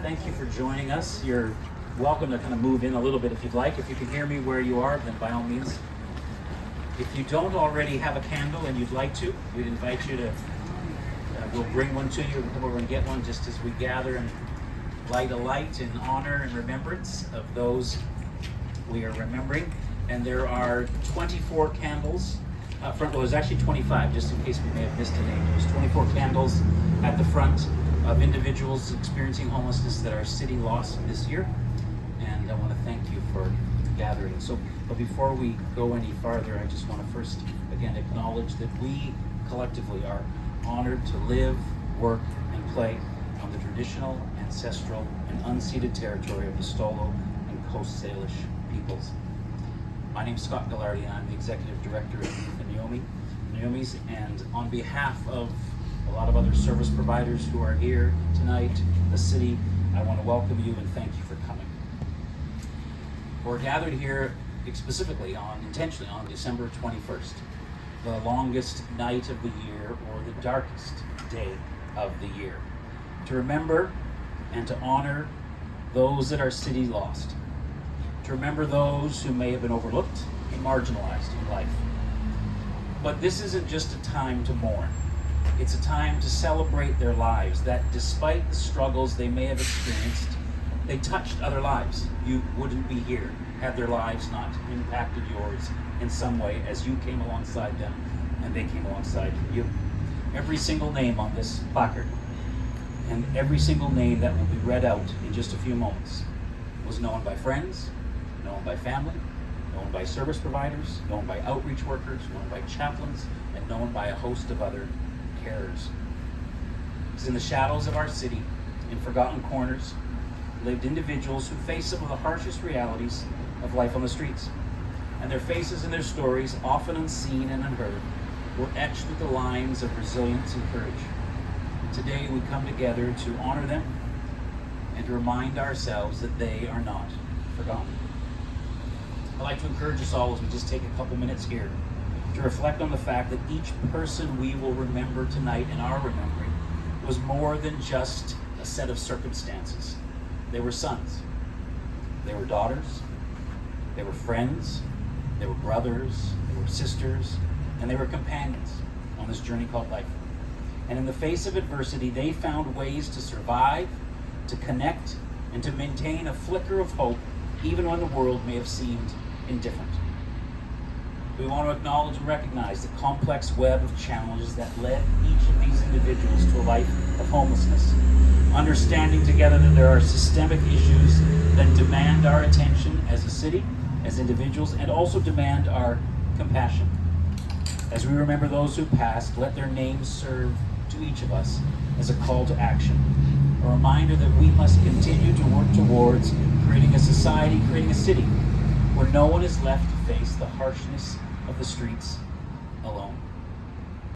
Thank you for joining us. You're welcome to kind of move in a little bit if you'd like. If you can hear me where you are, then by all means. If you don't already have a candle and you'd like to, we'd invite you to, we'll bring one to you. We'll come over and get one just as we gather and light a light in honor and remembrance of those we are remembering. And there are 24 candles front. Well, there's actually 25, just in case we may have missed a name. There's 24 candles at the front of individuals experiencing homelessness that our city lost this year. And I want to thank you for gathering. So, but before we go any farther, I just want to first, again, acknowledge that we collectively are honored to live, work, and play on the traditional, ancestral, and unceded territory of the Stolo and Coast Salish peoples. My name is Scott Gallardi, and I'm the Executive Director of the Naomi's, and on behalf of a lot of other service providers who are here tonight, the city, I want to welcome you and thank you for coming. We're gathered here specifically intentionally on December 21st, the longest night of the year or the darkest day of the year, to remember and to honor those that our city lost, to remember those who may have been overlooked and marginalized in life. But this isn't just a time to mourn. It's a time to celebrate their lives, that despite the struggles they may have experienced, they touched other lives. You wouldn't be here had their lives not impacted yours in some way as you came alongside them and they came alongside you. Every single name on this placard and every single name that will be read out in just a few moments was known by friends, known by family, known by service providers, known by outreach workers, known by chaplains, and known by a host of other carers. Because in the shadows of our city, in forgotten corners, lived individuals who faced some of the harshest realities of life on the streets. And their faces and their stories, often unseen and unheard, were etched with the lines of resilience and courage. Today we come together to honor them and to remind ourselves that they are not forgotten. I'd like to encourage us all as we just take a couple minutes here to reflect on the fact that each person we will remember tonight in our remembering was more than just a set of circumstances. They were sons, they were daughters, they were friends, they were brothers, they were sisters, and they were companions on this journey called life. And in the face of adversity, they found ways to survive, to connect, and to maintain a flicker of hope even when the world may have seemed indifferent. We want to acknowledge and recognize the complex web of challenges that led each of these individuals to a life of homelessness, understanding together that there are systemic issues that demand our attention as a city, as individuals, and also demand our compassion. As we remember those who passed, let their names serve to each of us as a call to action, a reminder that we must continue to work towards creating a society, creating a city, where no one is left to face the harshness of the streets alone.